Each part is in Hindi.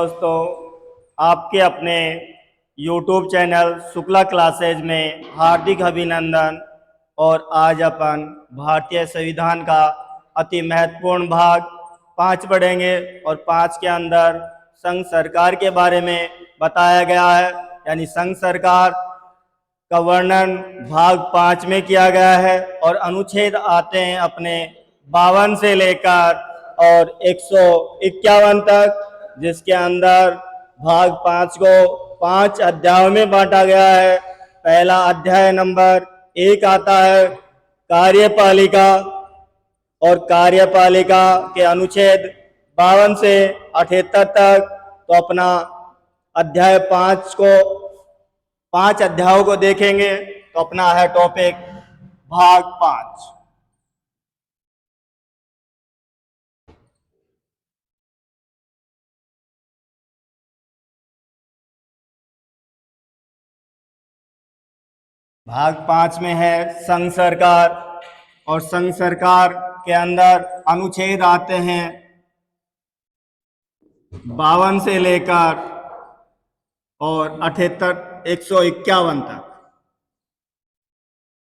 दोस्तों, आपके अपने YouTube चैनल शुक्ला क्लासेज में हार्दिक अभिनंदन। और आज अपन भारतीय संविधान का अति महत्वपूर्ण भाग 5 पढ़ेंगे और 5 के अंदर संघ सरकार के बारे में बताया गया है। यानी संघ सरकार का वर्णन भाग 5 में किया गया है और अनुच्छेद आते हैं अपने 52 से लेकर और 151 तक, जिसके अंदर भाग 5 को 5 अध्यायों में बांटा गया है। पहला अध्याय नंबर 1 आता है कार्यपालिका, और कार्यपालिका के अनुच्छेद 52 से 78 तक। तो अपना अध्याय 5 अध्यायों को देखेंगे। तो अपना है टॉपिक भाग 5। भाग 5 में है संघ सरकार, और संघ सरकार के अंदर अनुच्छेद आते हैं 52 से लेकर और 78 151 तक।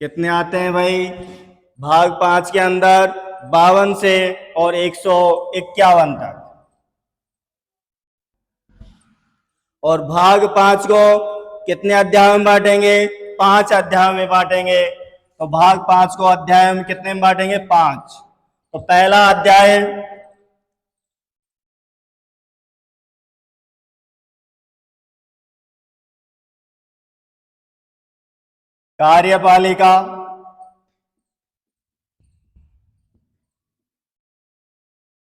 कितने आते हैं भाई? भाग 5 के अंदर 52 से और 151 तक। और भाग 5 को कितने अध्यायों में बांटेंगे? 5 अध्यायों में बांटेंगे। तो भाग 5 को अध्याय में कितने में बांटेंगे? 5। तो पहला अध्याय कार्यपालिका,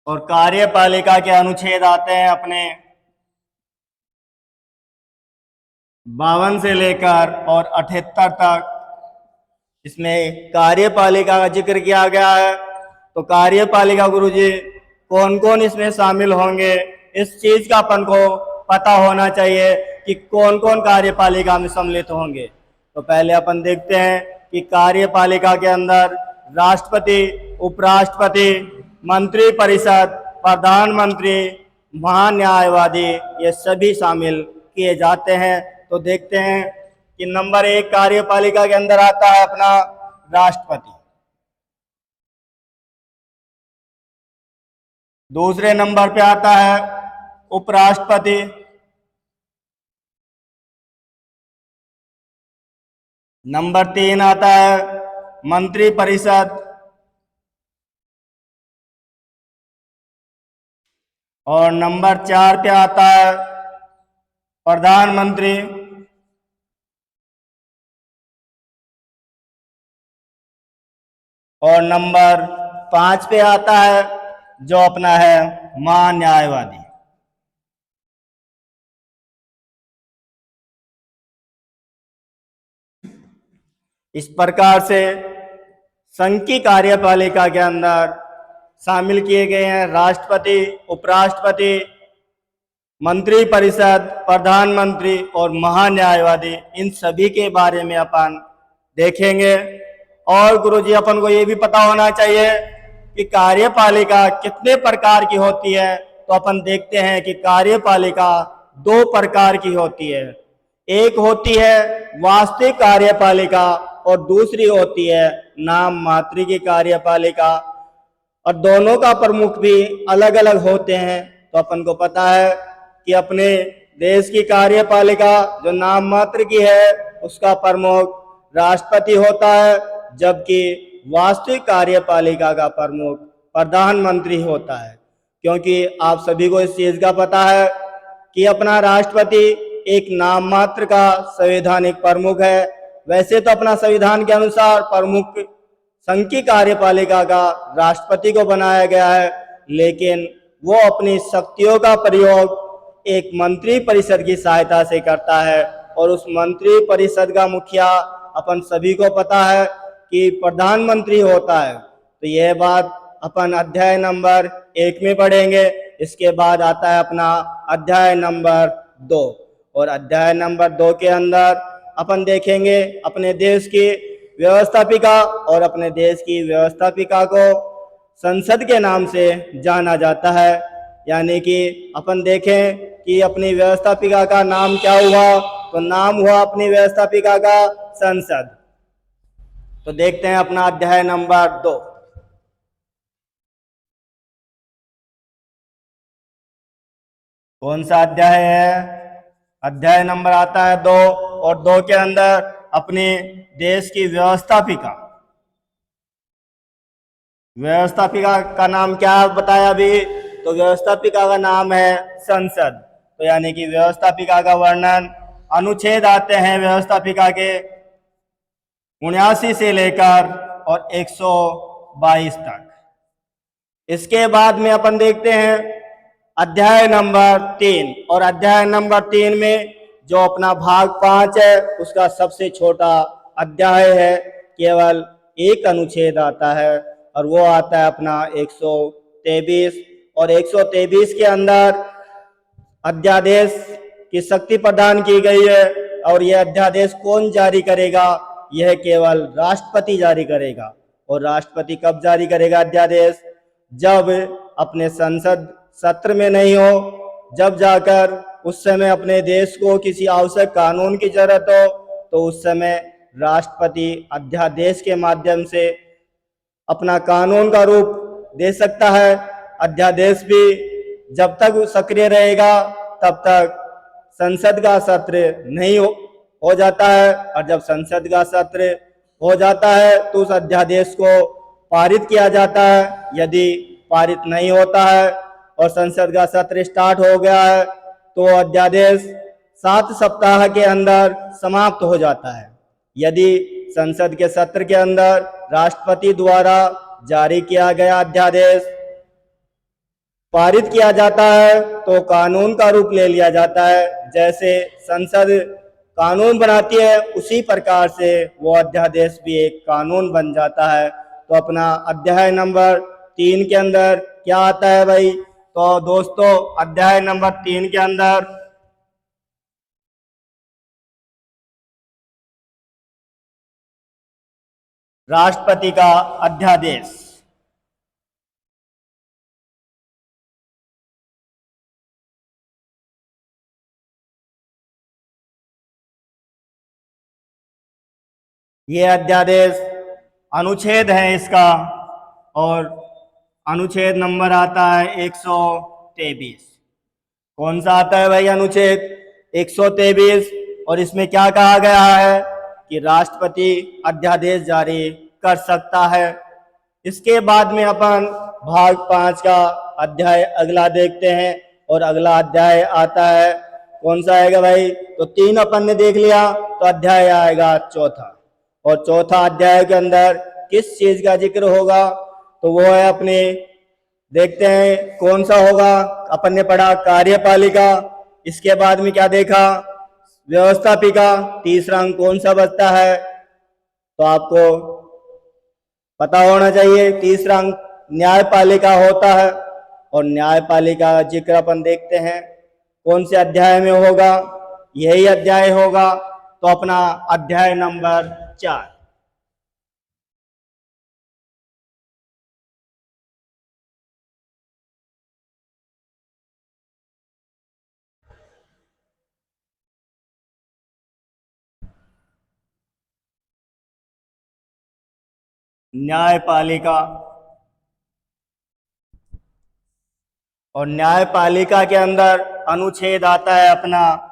और कार्यपालिका के अनुच्छेद आते हैं अपने 52 से लेकर और 78 तक। इसमें कार्यपालिका का जिक्र किया गया है। तो कार्यपालिका गुरुजी कौन कौन इसमें शामिल होंगे, इस चीज का अपन को पता होना चाहिए कि कौन कौन कार्यपालिका में सम्मिलित होंगे। तो पहले अपन देखते हैं कि कार्यपालिका के अंदर राष्ट्रपति, उपराष्ट्रपति, मंत्री परिषद, प्रधानमंत्री, महान्यायवादी, ये सभी शामिल किए जाते हैं। तो देखते हैं कि नंबर 1 कार्यपालिका के अंदर आता है अपना राष्ट्रपति। दूसरे नंबर पे आता है उपराष्ट्रपति। नंबर 3 आता है मंत्री परिषद। और नंबर 4 पे आता है प्रधानमंत्री। और नंबर 5 पे आता है जो अपना है महान्यायवादी। इस प्रकार से संघ की कार्यपालिका के अंदर शामिल किए गए हैं राष्ट्रपति, उपराष्ट्रपति, मंत्री परिषद, प्रधानमंत्री और महान्यायवादी। इन सभी के बारे में अपन देखेंगे। और गुरुजी अपन को ये भी पता होना चाहिए कि कार्यपालिका कितने प्रकार की होती है। तो अपन देखते हैं कि कार्यपालिका 2 प्रकार की होती है। एक होती है वास्तविक कार्यपालिका और दूसरी होती है नाम मात्र की कार्यपालिका। और दोनों का प्रमुख भी अलग अलग होते हैं। तो अपन को पता है कि अपने देश की कार्यपालिका जो नाम मात्र की है उसका प्रमुख राष्ट्रपति होता है, जबकि वास्तविक कार्यपालिका का प्रमुख प्रधानमंत्री होता है। क्योंकि आप सभी को इस चीज का पता है कि अपना राष्ट्रपति एक नाम मात्र का संवैधानिक प्रमुख है। वैसे तो अपना संविधान के अनुसार प्रमुख संघ की कार्यपालिका का राष्ट्रपति को बनाया गया है, लेकिन वो अपनी शक्तियों का प्रयोग एक मंत्री परिषद की सहायता से करता है। और उस मंत्री परिषद का मुखिया अपन सभी को पता है कि प्रधानमंत्री होता है। तो यह बात अपन अध्याय नंबर 1 में पढ़ेंगे। इसके बाद आता है अपना अध्याय नंबर 2, और अध्याय नंबर 2 के अंदर अपन देखेंगे अपने देश की व्यवस्थापिका, और अपने देश की व्यवस्थापिका को संसद के नाम से जाना जाता है। यानी कि अपन देखें कि अपनी व्यवस्थापिका का नाम क्या हुआ, तो नाम हुआ अपनी व्यवस्थापिका का संसद। तो देखते हैं अपना अध्याय नंबर 2। कौन सा अध्याय है? अध्याय नंबर आता है 2, और 2 के अंदर अपने देश की व्यवस्थापिका का नाम क्या बताया अभी? तो व्यवस्थापिका का नाम है संसद। तो यानी कि व्यवस्थापिका का वर्णन, अनुच्छेद आते हैं व्यवस्थापिका के 79 से लेकर और 122 तक। इसके बाद में अपन देखते हैं अध्याय नंबर 3, और अध्याय नंबर 3 में जो अपना भाग 5 है उसका सबसे छोटा अध्याय है, केवल एक अनुच्छेद आता है, और वो आता है अपना 123। और 123 के अंदर अध्यादेश की शक्ति प्रदान की गई है, और यह अध्यादेश कौन जारी करेगा? यह केवल राष्ट्रपति जारी करेगा। और राष्ट्रपति कब जारी करेगा अध्यादेश? जब अपने संसद सत्र में नहीं हो, जब जाकर उस समय अपने देश को किसी आवश्यक कानून की जरूरत हो, तो उस समय राष्ट्रपति अध्यादेश के माध्यम से अपना कानून का रूप दे सकता है। अध्यादेश भी जब तक सक्रिय रहेगा तब तक संसद का सत्र नहीं हो जाता है, और जब संसद का सत्र हो जाता है तो उस अध्यादेश को पारित किया जाता है। यदि पारित नहीं होता है और संसद का सत्र स्टार्ट हो गया है तो अध्यादेश 7 सप्ताह के अंदर समाप्त हो जाता है। यदि संसद के सत्र के अंदर राष्ट्रपति द्वारा जारी किया गया अध्यादेश पारित किया जाता है तो कानून का रूप ले लिया जाता है। जैसे संसद कानून बनाती है उसी प्रकार से वो अध्यादेश भी एक कानून बन जाता है। तो अपना अध्याय नंबर 3 के अंदर क्या आता है भाई? तो दोस्तों अध्याय नंबर 3 के अंदर राष्ट्रपति का अध्यादेश। ये अध्यादेश अनुच्छेद है इसका, और अनुच्छेद नंबर आता है 123। कौन सा आता है भाई अनुच्छेद? 123। और इसमें क्या कहा गया है कि राष्ट्रपति अध्यादेश जारी कर सकता है। इसके बाद में अपन भाग 5 का अध्याय अगला देखते हैं, और अगला अध्याय आता है कौन सा आएगा भाई? तो 3 अपन ने देख लिया, तो अध्याय आएगा चौथा। और चौथा अध्याय के अंदर किस चीज का जिक्र होगा? तो वो है अपने, देखते हैं कौन सा होगा। अपन ने पढ़ा कार्यपालिका, इसके बाद में क्या देखा? व्यवस्थापिका। तीसरा अंक कौन सा बचता है? तो आपको पता होना चाहिए, तीसरा अंक न्यायपालिका होता है। और न्यायपालिका का जिक्र अपन देखते हैं कौन से अध्याय में होगा? यही अध्याय होगा। तो अपना अध्याय नंबर 4। न्यायपालिका। और न्यायपालिका के अंदर अनुच्छेद आता है अपना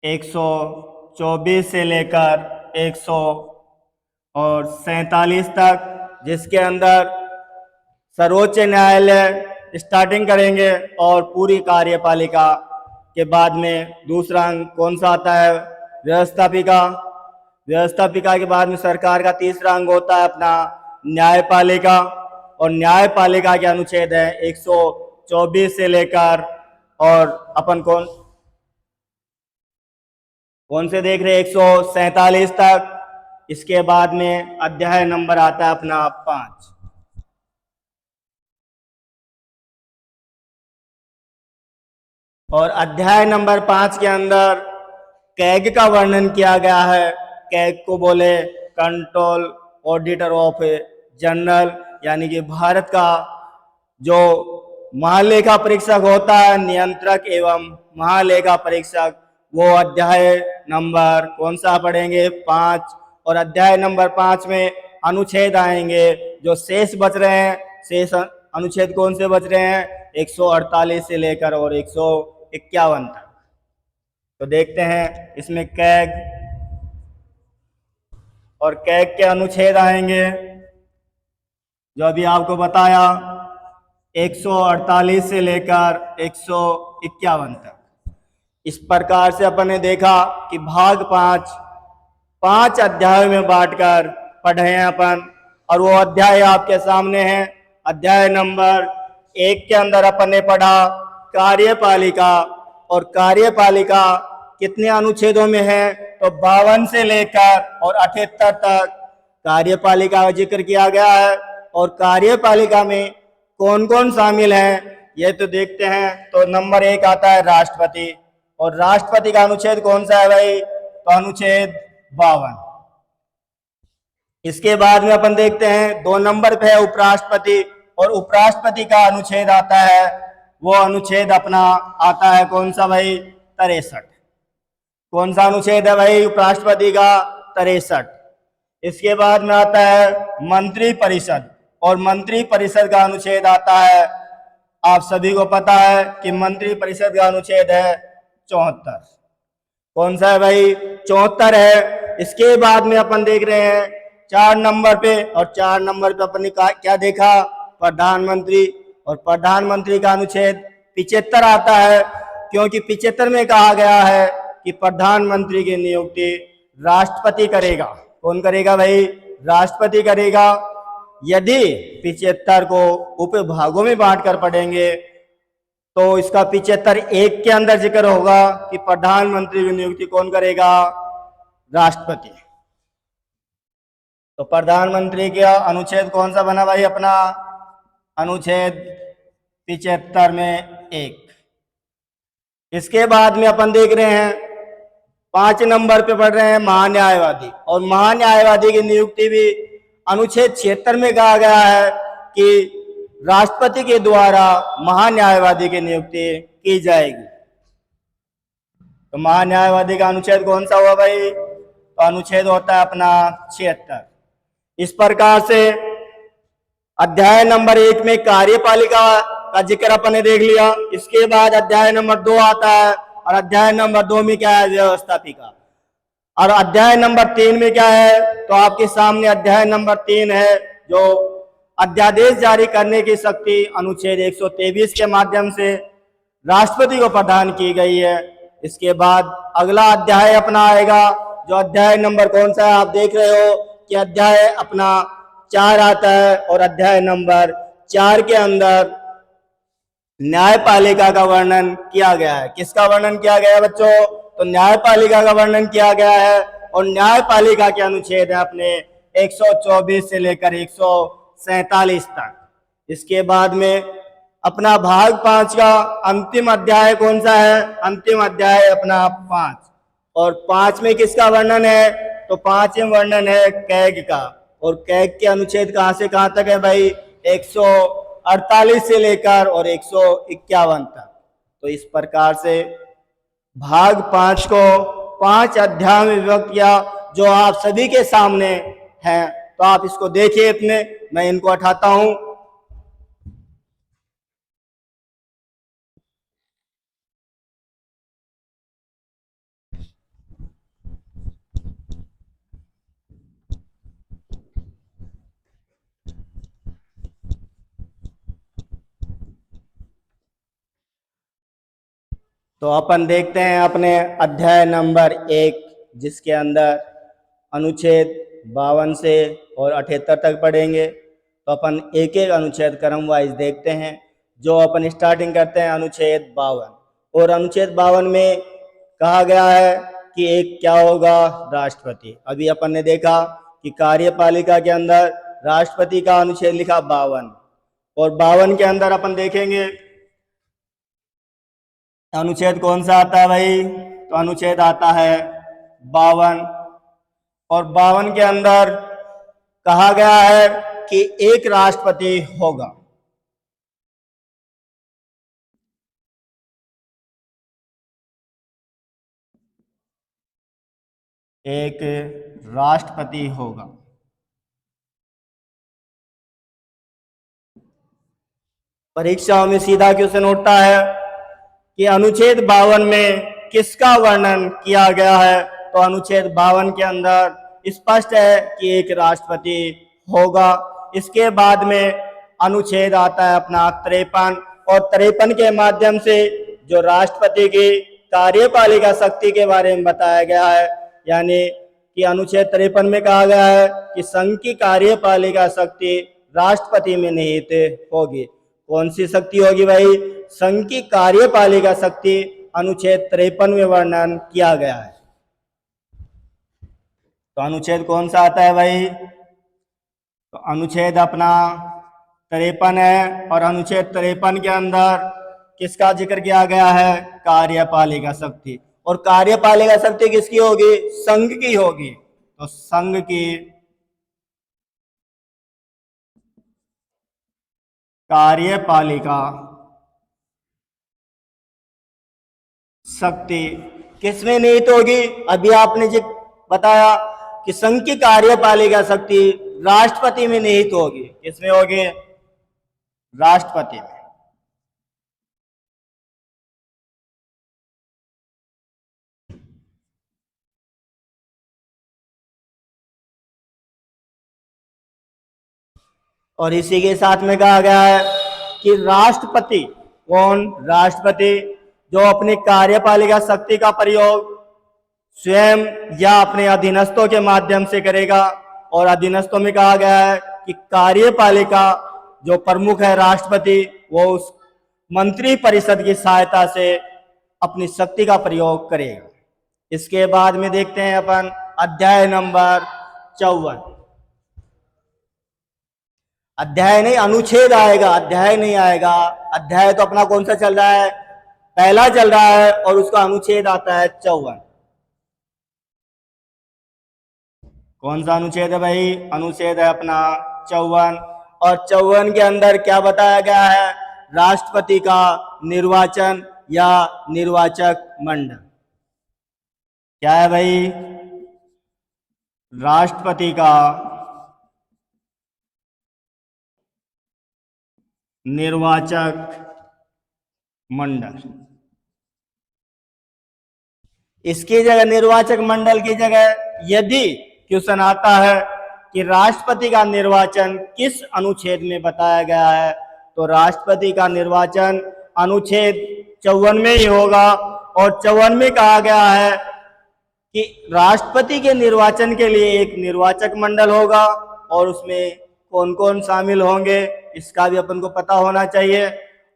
124 से लेकर 147 तक, जिसके अंदर सर्वोच्च न्यायालय स्टार्टिंग करेंगे, और पूरी कार्यपालिका के बाद में दूसरा अंक कौन सा आता है? व्यवस्थापिका। व्यवस्थापिका के बाद में सरकार का तीसरा अंग होता है अपना न्यायपालिका। और न्यायपालिका के अनुच्छेद है 124 से लेकर, और अपन कौन से देख रहे हैं? 147 तक। इसके बाद में अध्याय नंबर आता है अपना 5। और अध्याय नंबर 5 के अंदर कैग का वर्णन किया गया है। कैग को बोले कंट्रोल ऑडिटर ऑफ जनरल, यानी कि भारत का जो महालेखा परीक्षक होता है नियंत्रक एवं महालेखा परीक्षक। वो अध्याय नंबर कौन सा पढ़ेंगे? 5। और अध्याय नंबर 5 में अनुच्छेद आएंगे। जो शेष बच रहे हैं, शेष अनुच्छेद कौन से बच रहे हैं? 148 से लेकर और 151 तक। तो देखते हैं इसमें कैग और कैग के अनुच्छेद आएंगे, जो अभी आपको बताया 148 से लेकर 151 तक। इस प्रकार से अपन ने देखा कि भाग 5 अध्यायों में बांटकर पढ़े हैं अपन, और वो अध्याय आपके सामने हैं। अध्याय नंबर 1 के अंदर अपन ने पढ़ा कार्यपालिका, और कार्यपालिका कितने अनुच्छेदों में है? तो 52 से लेकर और 78 तक कार्यपालिका का जिक्र किया गया है। और कार्यपालिका में कौन कौन शामिल है ये तो देखते हैं। तो नंबर 1 आता है राष्ट्रपति, और राष्ट्रपति का अनुच्छेद कौन सा है भाई? तो अनुच्छेद 52। इसके बाद में अपन देखते हैं 2 नंबर पे है उपराष्ट्रपति, और उपराष्ट्रपति का अनुच्छेद आता है, वो अनुच्छेद अपना आता है कौन सा भाई? 63। कौन सा अनुच्छेद है भाई उपराष्ट्रपति का? 63। इसके बाद में आता है मंत्री परिषद, और मंत्री परिषद का अनुच्छेद आता है, आप सभी को पता है कि मंत्री परिषद का अनुच्छेद है 74। कौन सा है भाई? 74 है। इसके बाद में अपन देख रहे हैं 4 नंबर पे, और 4 नंबर पे अपन ने क्या देखा? प्रधानमंत्री, और प्रधानमंत्री का अनुच्छेद 75 आता है, क्योंकि 75 में कहा गया है कि प्रधानमंत्री की नियुक्ति राष्ट्रपति करेगा। कौन करेगा भाई? राष्ट्रपति करेगा। यदि 75 को उपभागों में बांटकर पढ़ेंगे तो इसका 75(1) के अंदर जिक्र होगा कि प्रधानमंत्री की नियुक्ति कौन करेगा? राष्ट्रपति। तो प्रधानमंत्री का अनुच्छेद कौन सा बना भाई अपना? अनुच्छेद 75 में 1। इसके बाद में अपन देख रहे हैं 5 नंबर पे पढ़ रहे हैं महान्यायवादी, और महान्यायवादी की नियुक्ति भी अनुच्छेद 76 में कहा गया है कि राष्ट्रपति के द्वारा महान्यायवादी की नियुक्ति की जाएगी। तो महान्यायवादी का अनुच्छेद कौन सा हुआ भाई? तो अनुच्छेद होता है अपना 76। इस प्रकार से अध्याय नंबर 1 में कार्यपालिका का जिक्र अपन ने देख लिया। इसके बाद अध्याय नंबर 2 आता है, और अध्याय नंबर 2 में क्या है? व्यवस्थापिका। और अध्याय नंबर 3 में क्या है? तो आपके सामने अध्याय नंबर 3 है, जो अध्यादेश जारी करने की शक्ति अनुच्छेद 123 के माध्यम से राष्ट्रपति को प्रदान की गई है। इसके बाद अगला अध्याय अपना आएगा, जो अध्याय नंबर कौन सा है? आप देख रहे हो कि अध्याय अपना 4 आता है, और अध्याय नंबर 4 के अंदर न्यायपालिका का वर्णन किया गया है। किसका वर्णन किया गया है बच्चों? तो न्यायपालिका का वर्णन किया गया है, और न्यायपालिका के अनुच्छेद है अपने 124 से लेकर 147 तक। इसके बाद में अपना भाग 5 का अंतिम अध्याय कौन सा है? अंतिम अध्याय अपना 5, और 5 में किसका वर्णन है? तो 5 में वर्णन है कैग का, और कैग के अनुच्छेद कहां से कहां तक है भाई? 148 से लेकर और 151 तक। तो इस प्रकार से भाग 5 को 5 अध्याय में विभक्त किया, जो आप सभी के सामने हैं। तो आप इसको देखिए, इतने मैं इनको हटाता हूं। तो अपन देखते हैं अपने अध्याय नंबर 1, जिसके अंदर अनुच्छेद 52 से और 78 तक पढ़ेंगे। तो अपन एक एक अनुच्छेद क्रम वाइज देखते हैं। जो अपन स्टार्टिंग करते हैं अनुच्छेद 52, और अनुच्छेद 52 में कहा गया है कि एक क्या होगा? राष्ट्रपति। अभी अपन ने देखा कि कार्यपालिका के अंदर राष्ट्रपति का अनुच्छेद लिखा 52, और 52 के अंदर अपन देखेंगे अनुच्छेद कौन सा आता है भाई? तो अनुच्छेद आता है 52, और 52 के अंदर कहा गया है कि एक राष्ट्रपति होगा। एक राष्ट्रपति होगा। परीक्षाओं में सीधा क्वेश्चन उठता है कि अनुच्छेद 52 में किसका वर्णन किया गया है? तो अनुच्छेद 52 के अंदर स्पष्ट है कि एक राष्ट्रपति होगा। इसके बाद में अनुच्छेद आता है अपना 53, और 53 के माध्यम से जो राष्ट्रपति की कार्यपालिका शक्ति के बारे में बताया गया है, यानी कि अनुच्छेद 53 में कहा गया है कि संघ की कार्यपालिका शक्ति राष्ट्रपति में निहित होगी। कौन सी शक्ति होगी भाई? संघ की कार्यपालिका शक्ति अनुच्छेद 53 में वर्णन किया गया है। तो अनुच्छेद कौन सा आता है भाई? तो अनुच्छेद अपना 53 है, और अनुच्छेद 53 के अंदर किसका जिक्र किया गया है? कार्यपालिका शक्ति। और कार्यपालिका शक्ति किसकी होगी? संघ की होगी। तो संघ की कार्यपालिका शक्ति किसमें निहित होगी? अभी आपने जो बताया कि संघ की कार्यपालिका शक्ति राष्ट्रपति में निहित होगी। किसमें होगी? राष्ट्रपति में। और इसी के साथ में कहा गया है कि राष्ट्रपति, कौन? राष्ट्रपति जो अपनी कार्यपालिका शक्ति का प्रयोग स्वयं या अपने अधीनस्थों के माध्यम से करेगा। और अधीनस्थों में कहा गया है कि कार्यपालिका जो प्रमुख है राष्ट्रपति, वो उस मंत्री परिषद की सहायता से अपनी शक्ति का प्रयोग करेगा। इसके बाद में देखते हैं अपन अध्याय नंबर 54। अध्याय नहीं, अनुच्छेद आएगा, अध्याय नहीं आएगा। अध्याय तो अपना कौन सा चल रहा है? पहला चल रहा है, और उसका अनुच्छेद आता है 54। कौन सा अनुच्छेद है भाई? अनुच्छेद है अपना 54। और 54 के अंदर क्या बताया गया है? राष्ट्रपति का निर्वाचन या निर्वाचक मंडल। क्या है भाई? राष्ट्रपति का निर्वाचक मंडल। इसकी जगह, निर्वाचक मंडल की जगह, यदि क्वेश्चन आता है कि राष्ट्रपति का निर्वाचन किस अनुच्छेद में बताया गया है, तो राष्ट्रपति का निर्वाचन अनुच्छेद 54 में ही होगा। और 54 में कहा गया है कि राष्ट्रपति के निर्वाचन के लिए एक निर्वाचक मंडल होगा, और उसमें कौन कौन शामिल होंगे इसका भी अपन को पता होना चाहिए।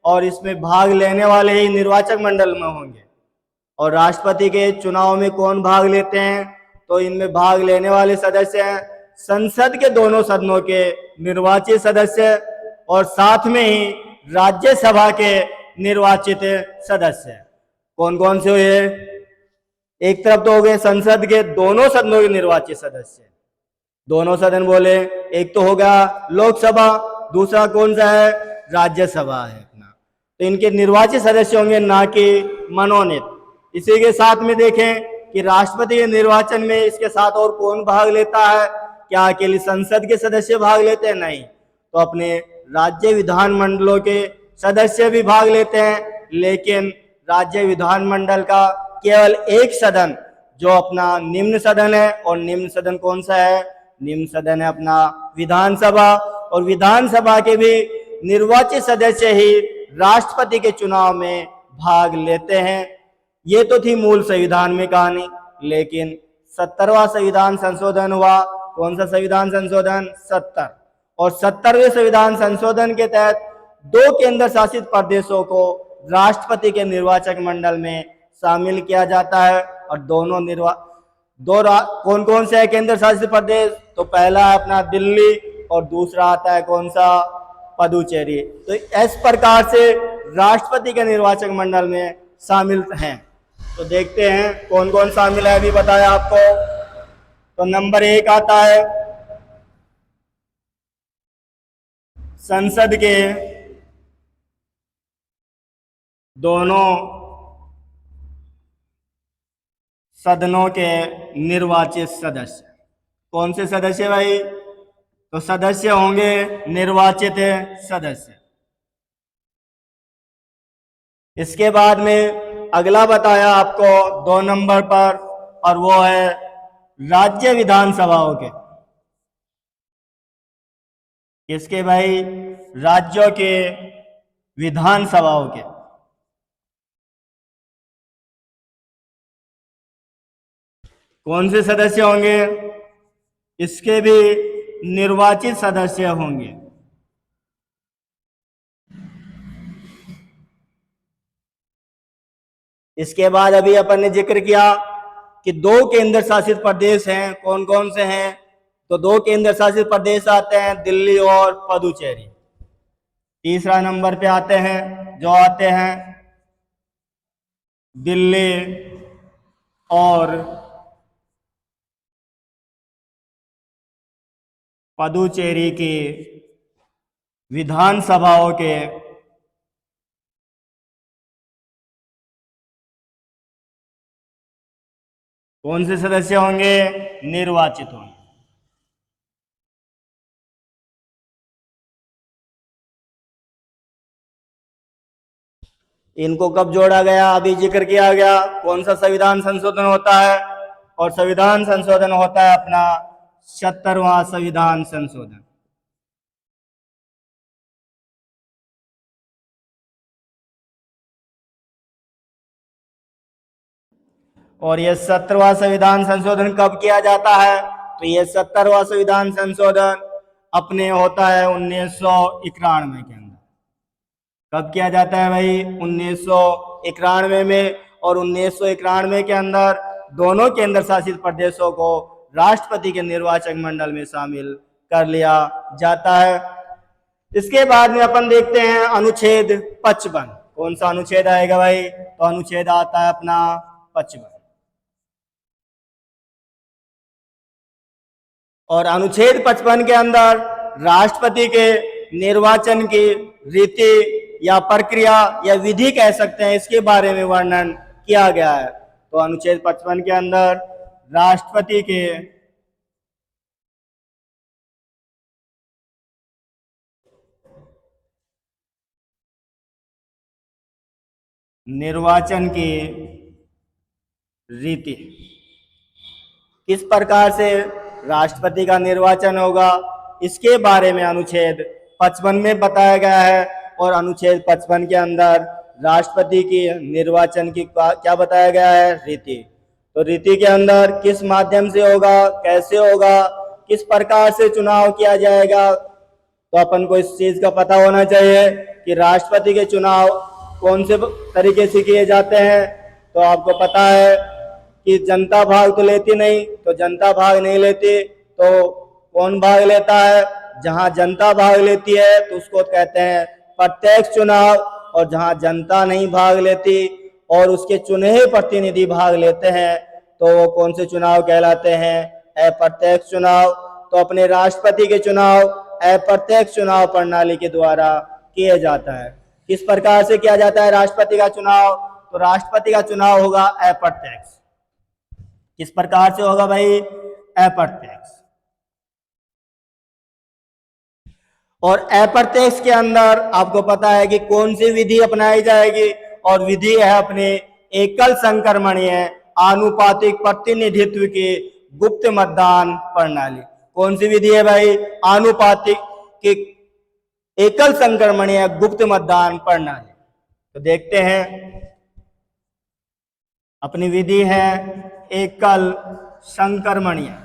और इसमें भाग लेने वाले ही निर्वाचक मंडल में होंगे। और राष्ट्रपति के चुनाव में कौन भाग लेते हैं? तो इनमें भाग लेने वाले सदस्य हैं संसद के दोनों सदनों के निर्वाचित सदस्य, और साथ में ही राज्यसभा के निर्वाचित सदस्य। कौन कौन से हुए? एक तरफ तो हो गए संसद के दोनों सदनों के निर्वाचित सदस्य, दोनों सदन बोले। एक तो होगा लोकसभा, दूसरा कौन सा है? राज्यसभा है अपना। तो इनके निर्वाचित सदस्य होंगे, ना कि मनोनीत। इसी के साथ में देखें कि राष्ट्रपति के निर्वाचन में इसके साथ और कौन भाग लेता है? क्या अकेले संसद के सदस्य भाग लेते हैं? नहीं, तो अपने राज्य विधानमंडलों के सदस्य भी भाग लेते हैं। लेकिन राज्य विधानमंडल का केवल एक सदन, जो अपना निम्न सदन है, और निम्न सदन कौन सा है? निम्न सदन है अपना विधानसभा। और विधानसभा के भी निर्वाचित सदस्य ही राष्ट्रपति के चुनाव में भाग लेते हैं। ये तो थी मूल संविधान में कहानी। लेकिन 70वां संविधान संशोधन हुआ। कौन सा संविधान संशोधन? 70। और 70वें संविधान संशोधन के तहत 2 केंद्र शासित प्रदेशों को राष्ट्रपति के निर्वाचक मंडल में शामिल किया जाता है। और कौन कौन से है केंद्र शासित प्रदेश? तो पहला है अपना दिल्ली, और दूसरा आता है कौन सा? पुदुचेरी। तो इस प्रकार से राष्ट्रपति के निर्वाचक मंडल में शामिल हैं। तो देखते हैं कौन कौन शामिल है, अभी बताया आपको। तो नंबर 1 आता है संसद के दोनों सदनों के निर्वाचित सदस्य। कौन से सदस्य भाई? तो सदस्य होंगे निर्वाचित सदस्य। इसके बाद में अगला बताया आपको 2 नंबर पर, और वो है राज्य विधानसभाओं के। किसके भाई? राज्यों के विधानसभाओं के। कौन से सदस्य होंगे? इसके भी निर्वाचित सदस्य होंगे। इसके बाद अभी अपन ने जिक्र किया कि 2 केंद्र शासित प्रदेश हैं। कौन कौन से हैं? तो 2 केंद्र शासित प्रदेश आते हैं, दिल्ली और पुदुचेरी। तीसरा नंबर पे आते हैं, जो आते हैं दिल्ली और पुदुचेरी की विधानसभाओं के कौन से सदस्य होंगे? निर्वाचित होंगे। इनको कब जोड़ा गया? अभी जिक्र किया गया। कौन सा संविधान संशोधन होता है? और संविधान संशोधन होता है अपना 76वां संविधान संशोधन। और यह 70वां संविधान संशोधन कब किया जाता है? तो यह 70वां संविधान संशोधन अपने होता है 1991 के अंदर। कब किया जाता है भाई? 1991 में। और 1991 के अंदर दोनों केंद्र शासित प्रदेशों को राष्ट्रपति के निर्वाचक मंडल में शामिल कर लिया जाता है। इसके बाद में अपन देखते हैं अनुच्छेद 55। कौन सा अनुच्छेद आएगा भाई? तो अनुच्छेद आता है अपना 55। और अनुच्छेद 55 के अंदर राष्ट्रपति के निर्वाचन की रीति या प्रक्रिया या विधि कह सकते हैं, इसके बारे में वर्णन किया गया है। तो अनुच्छेद 55 के अंदर राष्ट्रपति के निर्वाचन की रीति, किस प्रकार से राष्ट्रपति का निर्वाचन होगा, इसके बारे में अनुच्छेद 55 में बताया गया है। और अनुच्छेद 55 के अंदर राष्ट्रपति की निर्वाचन की क्या बताया गया है? रीति। तो रीति के अंदर किस माध्यम से होगा, कैसे होगा, किस प्रकार से चुनाव किया जाएगा, तो अपन को इस चीज का पता होना चाहिए कि राष्ट्रपति के चुनाव कौन से तरीके से किए जाते हैं। तो आपको पता है कि जनता भाग तो लेती नहीं, तो जनता भाग नहीं लेती तो कौन भाग लेता है? जहां जनता भाग लेती है तो उसको कहते हैं प्रत्यक्ष चुनाव, और जहां जनता नहीं भाग लेती और उसके चुने हुए प्रतिनिधि भाग लेते हैं तो वो कौन से चुनाव कहलाते हैं? अप्रत्यक्ष चुनाव। तो अपने राष्ट्रपति के चुनाव अप्रत्यक्ष चुनाव प्रणाली के द्वारा किया जाता है। किस प्रकार से किया जाता है राष्ट्रपति का चुनाव? तो राष्ट्रपति का चुनाव होगा अप्रत्यक्ष। किस प्रकार से होगा भाई? अप्रत्यक्ष। और अप्रत्यक्ष के अंदर आपको पता है कि कौन सी विधि अपनाई जाएगी, और विधि है अपने एकल संक्रमणीय आनुपातिक प्रतिनिधित्व की गुप्त मतदान प्रणाली। कौन सी विधि है भाई? आनुपातिक की एकल संक्रमणीय गुप्त मतदान प्रणाली। तो देखते हैं, अपनी विधि है एकल संक्रमणीय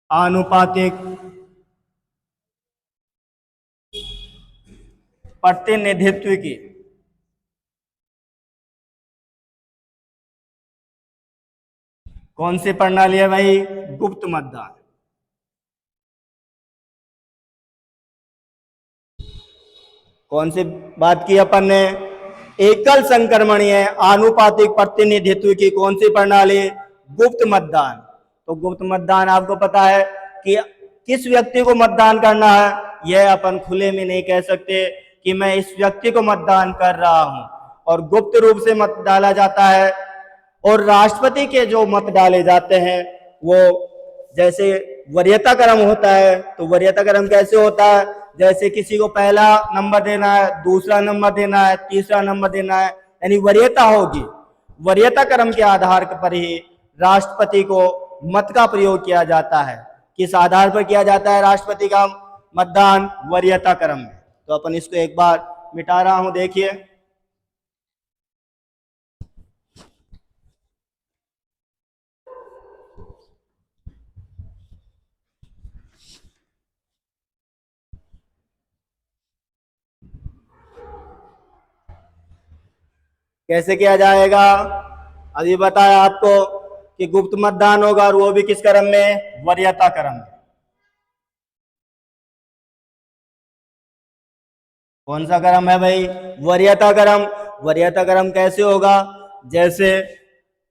आनुपातिक प्रतिनिधित्व की कौन सी प्रणाली है भाई? गुप्त मतदान। कौन सी बात की अपन ने? एकल संक्रमणीय आनुपातिक प्रतिनिधित्व की कौन सी प्रणाली? गुप्त मतदान। तो गुप्त मतदान आपको पता है कि किस व्यक्ति को मतदान करना है, यह अपन खुले में नहीं कह सकते कि मैं इस व्यक्ति को मतदान कर रहा हूं। और गुप्त रूप से मत डाला जाता है। और राष्ट्रपति के जो मत डाले जाते हैं वो जैसे वरीयता क्रम होता है, तो वरीयता क्रम कैसे होता है, जैसे किसी को पहला नंबर देना है, दूसरा नंबर देना है, तीसरा नंबर देना है, यानी वरीयता होगी। वरीयता क्रम के आधार पर ही राष्ट्रपति को मत का प्रयोग किया जाता है। किस आधार पर किया जाता है राष्ट्रपति का मतदान? वरीयता क्रम में। तो अपन इसको एक बार मिटा रहा हूं, देखिए। कैसे किया जाएगा? अभी बताया आपको कि गुप्त मतदान होगा, और वो भी किस क्रम में? वरीयता क्रम में। कौन सा क्रम है भाई? वरीयता क्रम। वरीयता क्रम कैसे होगा? जैसे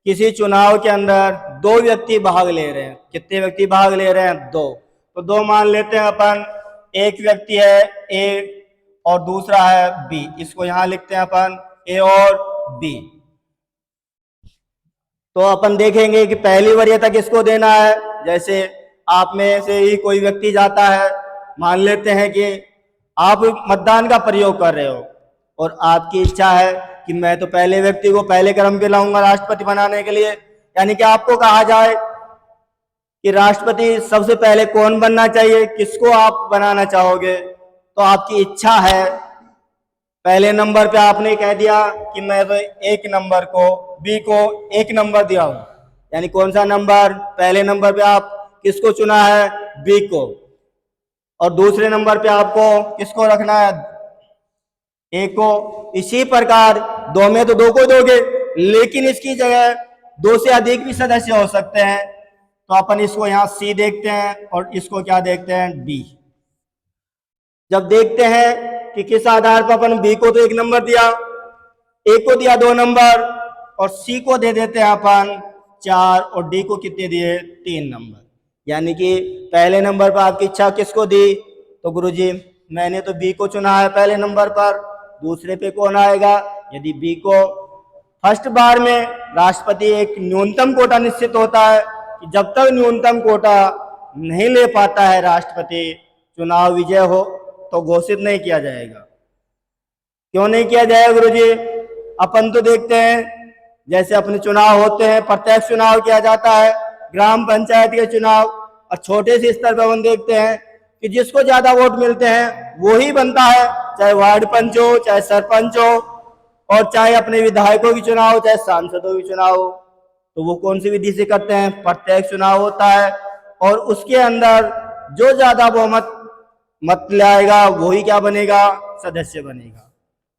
किसी चुनाव के अंदर दो व्यक्ति भाग ले रहे हैं। कितने व्यक्ति भाग ले रहे हैं? दो। तो दो मान लेते हैं अपन। एक व्यक्ति है ए और दूसरा है बी। इसको यहां लिखते हैं अपन ए और बी। तो अपन देखेंगे कि पहली वरीयता किसको देना है। जैसे आप में से ही कोई व्यक्ति जाता है, मान लेते हैं कि आप मतदान का प्रयोग कर रहे हो और आपकी इच्छा है कि मैं तो पहले व्यक्ति को पहले क्रम पे लाऊंगा राष्ट्रपति बनाने के लिए, यानी कि आपको कहा जाए कि राष्ट्रपति सबसे पहले कौन बनना चाहिए, किसको आप बनाना चाहोगे। तो आपकी इच्छा है, पहले नंबर पे आपने कह दिया कि मैं तो एक नंबर को बी को एक नंबर दिया हूं, यानी कौन सा नंबर? पहले नंबर पे आप किसको चुना है? बी को। और दूसरे नंबर पे आपको किसको रखना है? ए को। इसी प्रकार दो में तो दो को दोगे, लेकिन इसकी जगह दो से अधिक भी सदस्य हो सकते हैं। तो अपन इसको यहाँ सी देखते हैं और इसको क्या देखते हैं? डी। जब देखते हैं कि किस आधार पर अपन बी को तो एक नंबर दिया, ए को दिया दो नंबर, और सी को दे देते हैं अपन चार, और डी को कितने दिए? तीन नंबर। यानी कि पहले नंबर पर आपकी इच्छा किसको दी? तो गुरुजी मैंने तो बी को चुना है पहले नंबर पर। दूसरे पे कौन आएगा? यदि बी को फर्स्ट बार में राष्ट्रपति एक न्यूनतम कोटा निश्चित होता है कि जब तक न्यूनतम कोटा नहीं ले पाता है राष्ट्रपति, चुनाव विजय हो तो घोषित नहीं किया जाएगा। क्यों नहीं किया जाएगा गुरुजी? अपन तो देखते हैं जैसे अपने चुनाव होते हैं, प्रत्यक्ष चुनाव किया जाता है, ग्राम पंचायत के चुनाव, और छोटे से स्तर पर अपन देखते हैं कि जिसको ज्यादा वोट मिलते हैं वो ही बनता है, चाहे वार्ड पंच हो, चाहे सरपंच हो, और चाहे अपने विधायकों की चुनाव हो, चाहे सांसदों की चुनाव हो। तो वो कौन सी विधि से करते हैं? प्रत्यक्ष चुनाव होता है, और उसके अंदर जो ज्यादा बहुमत मत लाएगा वही क्या बनेगा? सदस्य बनेगा।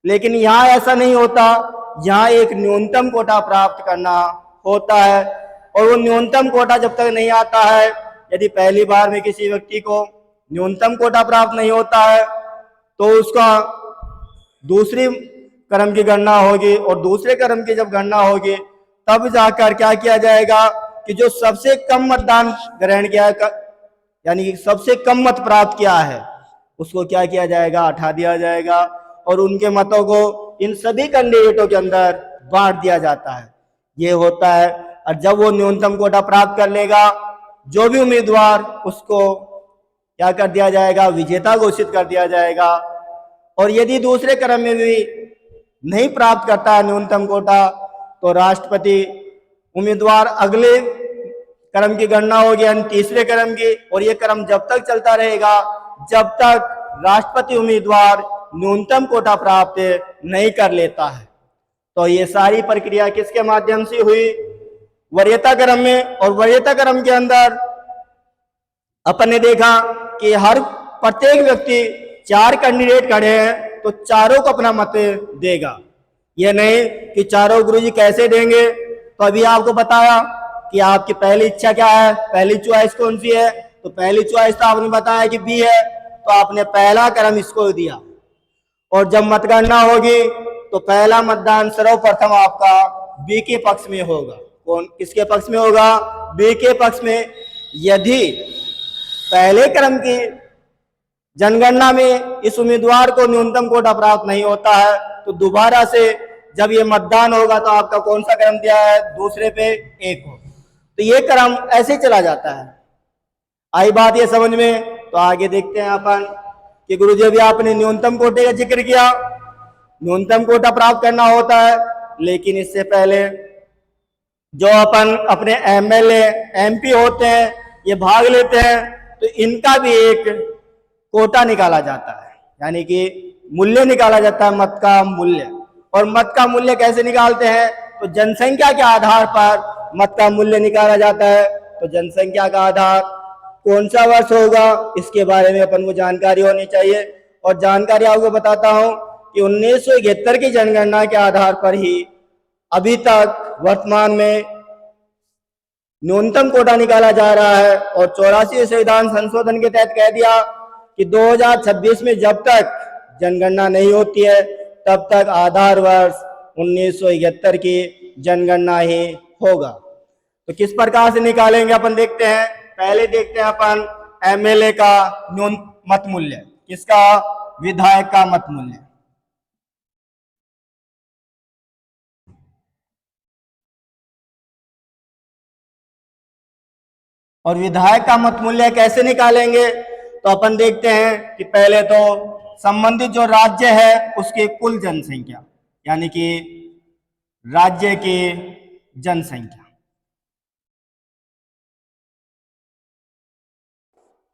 लेकिन यहाँ ऐसा नहीं होता, यहाँ एक न्यूनतम कोटा प्राप्त करना होता है, और वो न्यूनतम कोटा जब तक नहीं आता है, यदि पहली बार में किसी व्यक्ति को न्यूनतम कोटा प्राप्त नहीं होता है तो उसका दूसरी क्रम की गणना होगी, और दूसरे क्रम की जब गणना होगी तब जाकर क्या किया जाएगा कि जो सबसे कम मतदान ग्रहण किया है, यानी कि सबसे कम मत प्राप्त किया है, उसको क्या किया जाएगा? हटा दिया जाएगा, और उनके मतों को इन सभी कैंडिडेटों के अंदर बांट दिया जाता है। ये होता है। और जब वो न्यूनतम कोटा प्राप्त कर लेगा, जो भी उम्मीदवार, उसको क्या कर दिया जाएगा? विजेता घोषित कर दिया जाएगा। और यदि दूसरे क्रम में भी नहीं प्राप्त करता है न्यूनतम कोटा, तो राष्ट्रपति उम्मीदवार अगले क्रम की गणना होगी, यानी तीसरे क्रम की, और ये क्रम जब तक चलता रहेगा जब तक राष्ट्रपति उम्मीदवार न्यूनतम कोटा प्राप्त नहीं कर लेता है। तो ये सारी प्रक्रिया किसके माध्यम से हुई? वरीयता क्रम में। और वरीयता क्रम के अंदर अपन ने देखा कि हर प्रत्येक व्यक्ति, चार कैंडिडेट खड़े हैं तो चारों को अपना मत देगा। ये नहीं कि चारों गुरुजी कैसे देंगे, तो अभी आपको बताया कि आपकी पहली इच्छा क्या है, पहली चॉइस कौन सी है। तो पहली चॉइस तो आपने बताया कि बी है, तो आपने पहला क्रम इसको दिया। और जब मतगणना होगी तो पहला मतदान सर्वप्रथम आपका बी के पक्ष में होगा। कौन किसके पक्ष में होगा? बी के पक्ष में। यदि पहले क्रम की जनगणना में इस उम्मीदवार को न्यूनतम कोटा प्राप्त नहीं होता है तो दोबारा से जब ये मतदान होगा तो आपका कौन सा क्रम दिया है, दूसरे पे 1 हो, तो ये क्रम ऐसे चला जाता है। आई बात ये समझ में? तो आगे देखते हैं अपन कि गुरुजी अभी आपने न्यूनतम कोटे का जिक्र किया, न्यूनतम कोटा प्राप्त करना होता है, लेकिन इससे पहले जो अपन अपने एमएलए एमपी होते हैं ये भाग लेते हैं, तो इनका भी एक कोटा निकाला जाता है, यानी कि मूल्य निकाला जाता है, मत का मूल्य। और मत का मूल्य कैसे निकालते हैं? तो जनसंख्या के आधार पर मत का मूल्य निकाला जाता है। तो जनसंख्या का आधार कौन सा वर्ष होगा, इसके बारे में अपन को जानकारी होनी चाहिए। और जानकारी आपको बताता हूं कि 1971 की जनगणना के आधार पर ही अभी तक वर्तमान में न्यूनतम कोटा निकाला जा रहा है। और 84वें संविधान संशोधन के तहत कह दिया कि 2026 में जब तक जनगणना नहीं होती है तब तक आधार वर्ष 1971 की जनगणना ही होगा। तो किस प्रकार से निकालेंगे अपन देखते हैं। पहले देखते हैं अपन एमएलए का न्यूनतम मत मूल्य, किसका, विधायक का मत मूल्य। और विधायक का मत मूल्य कैसे निकालेंगे, तो अपन देखते हैं कि पहले तो संबंधित जो राज्य है उसकी कुल जनसंख्या, यानी कि राज्य की जनसंख्या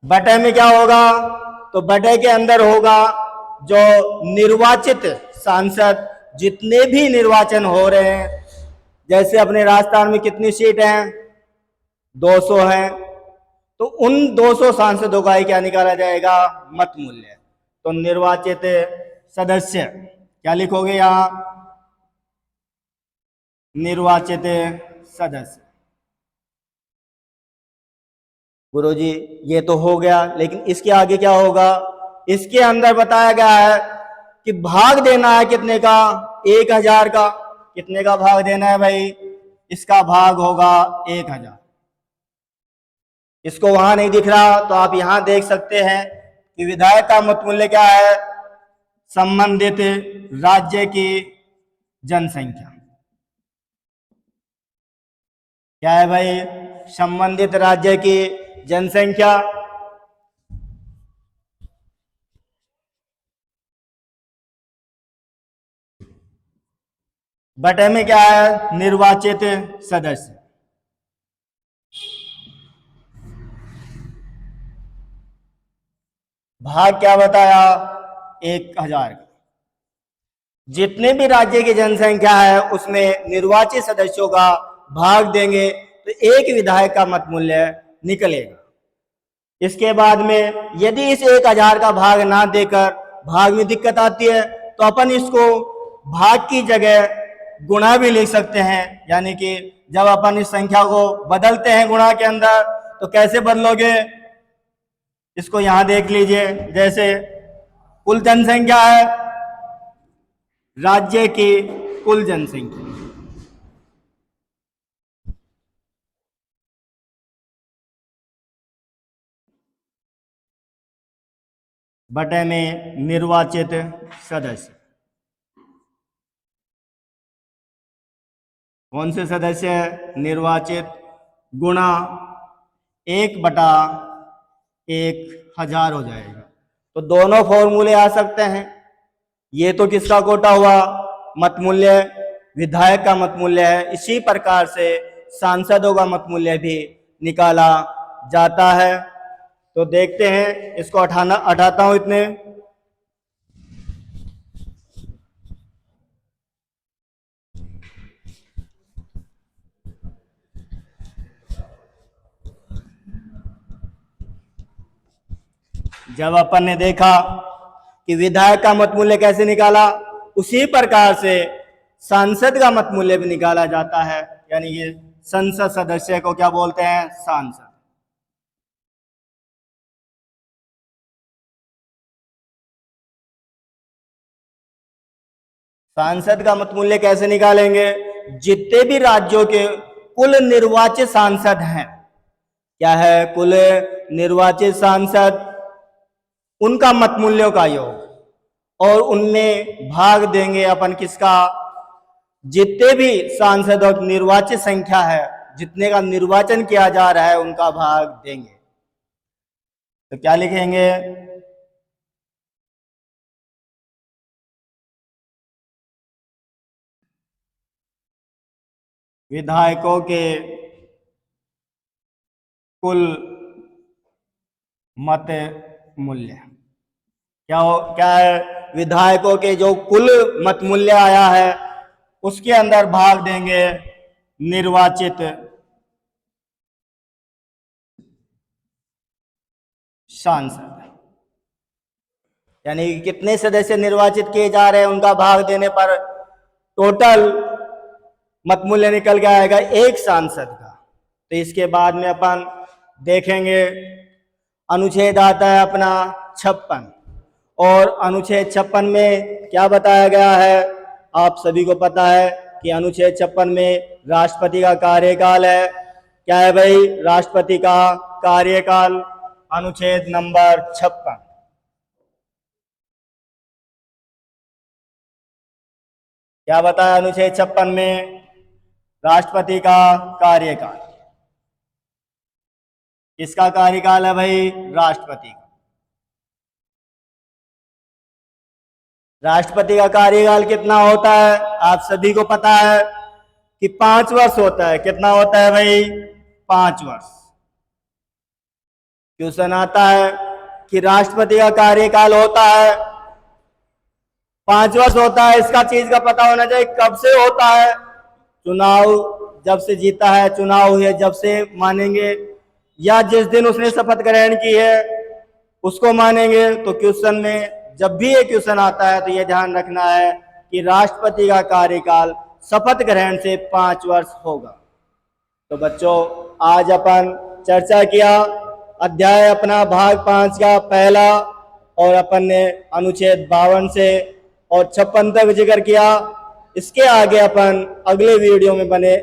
बटे में क्या होगा, तो बटे के अंदर होगा जो निर्वाचित सांसद, जितने भी निर्वाचन हो रहे हैं, जैसे अपने राजस्थान में कितनी सीट हैं, 200 हैं, तो उन 200 सांसदों का ही क्या निकाला जाएगा, मत मूल्य। तो निर्वाचित सदस्य क्या लिखोगे यहां, निर्वाचित सदस्य। गुरुजी ये तो हो गया, लेकिन इसके आगे क्या होगा, इसके अंदर बताया गया है कि भाग देना है कितने का, 1000 का। कितने का भाग देना है भाई, इसका भाग होगा 1000। इसको वहां नहीं दिख रहा तो आप यहां देख सकते हैं कि विधायक का मत मूल्य क्या है, संबंधित राज्य की जनसंख्या। क्या है भाई, संबंधित राज्य की जनसंख्या। बटे में क्या है, निर्वाचित सदस्य। भाग क्या बताया, 1000। जितने भी राज्य की जनसंख्या है उसमें निर्वाचित सदस्यों का भाग देंगे तो एक विधायक का मत मूल्य निकलेगा। इसके बाद में यदि इस 1000 का भाग ना देकर भाग में दिक्कत आती है तो अपन इसको भाग की जगह गुणा भी लिख सकते हैं, यानी कि जब अपन इस संख्या को बदलते हैं गुणा के अंदर तो कैसे बदलोगे, इसको यहां देख लीजिए। जैसे कुल जनसंख्या है, राज्य की कुल जनसंख्या, बटे में निर्वाचित सदस्य। कौन से सदस्य, निर्वाचित, गुणा 1/1000 हो जाएगा। तो दोनों फॉर्मूले आ सकते हैं। ये तो किसका कोटा हुआ, मत मूल्य, विधायक का मत मूल्य है। इसी प्रकार से सांसदों का मत मूल्य भी निकाला जाता है। तो देखते हैं, इसको हटाता हूं इतने। जब अपन ने देखा कि विधायक का मत मूल्य कैसे निकाला, उसी प्रकार से सांसद का मत मूल्य भी निकाला जाता है, यानी ये संसद सदस्य को क्या बोलते हैं, सांसद। सांसद का मत मूल्य कैसे निकालेंगे, जितने भी राज्यों के कुल निर्वाचित सांसद हैं, क्या है, कुल निर्वाचित सांसद, उनका मत मूल्यों का योग, और उनमें भाग देंगे अपन किसका, जितने भी सांसदों की निर्वाचित संख्या है, जितने का निर्वाचन किया जा रहा है, उनका भाग देंगे। तो क्या लिखेंगे? विधायकों के कुल मत मूल्य क्या है? विधायकों के जो कुल मत मूल्य आया है उसके अंदर भाग देंगे निर्वाचित सांसद। यानी कितने सदस्य निर्वाचित किए जा रहे हैं, उनका भाग देने पर टोटल मत मूल्य निकल के आएगा एक सांसद का। तो इसके बाद में अपन देखेंगे अनुच्छेद आता है अपना 56, और अनुच्छेद 56 में क्या बताया गया है? आप सभी को पता है कि अनुच्छेद 56 में राष्ट्रपति का कार्यकाल है। क्या है भाई? राष्ट्रपति का कार्यकाल, अनुच्छेद नंबर 56। क्या बताया अनुच्छेद 56 में? राष्ट्रपति का कार्यकाल। किसका कार्यकाल है भाई? राष्ट्रपति का। राष्ट्रपति का कार्यकाल कितना होता है? आप सभी को पता है कि 5 वर्ष होता है। कितना होता है भाई? 5 वर्ष। क्वेश्चन आता है कि राष्ट्रपति का कार्यकाल होता है 5 वर्ष होता है, इसका चीज का पता होना चाहिए कब से होता है। चुनाव जब से जीता है, चुनाव हुए जब से मानेंगे, या जिस दिन उसने शपथ ग्रहण की है उसको मानेंगे। तो क्वेश्चन में जब भी एक क्वेश्चन आता है तो यह ध्यान रखना है कि राष्ट्रपति का कार्यकाल शपथ ग्रहण से 5 वर्ष होगा। तो बच्चों, आज अपन चर्चा किया अध्याय अपना भाग 5 का पहला, और अपन ने अनुच्छेद 52 से और 56 तक जिक्र किया। इसके आगे अपन अगले वीडियो में बने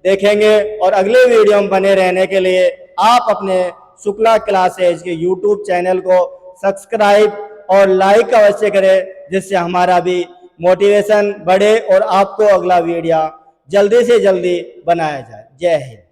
देखेंगे, और अगले वीडियो में बने रहने के लिए आप अपने शुक्ला क्लासेज के YouTube चैनल को सब्सक्राइब और लाइक अवश्य करें, जिससे हमारा भी मोटिवेशन बढ़े और आपको अगला वीडियो जल्दी से जल्दी बनाया जाए। जय हिंद।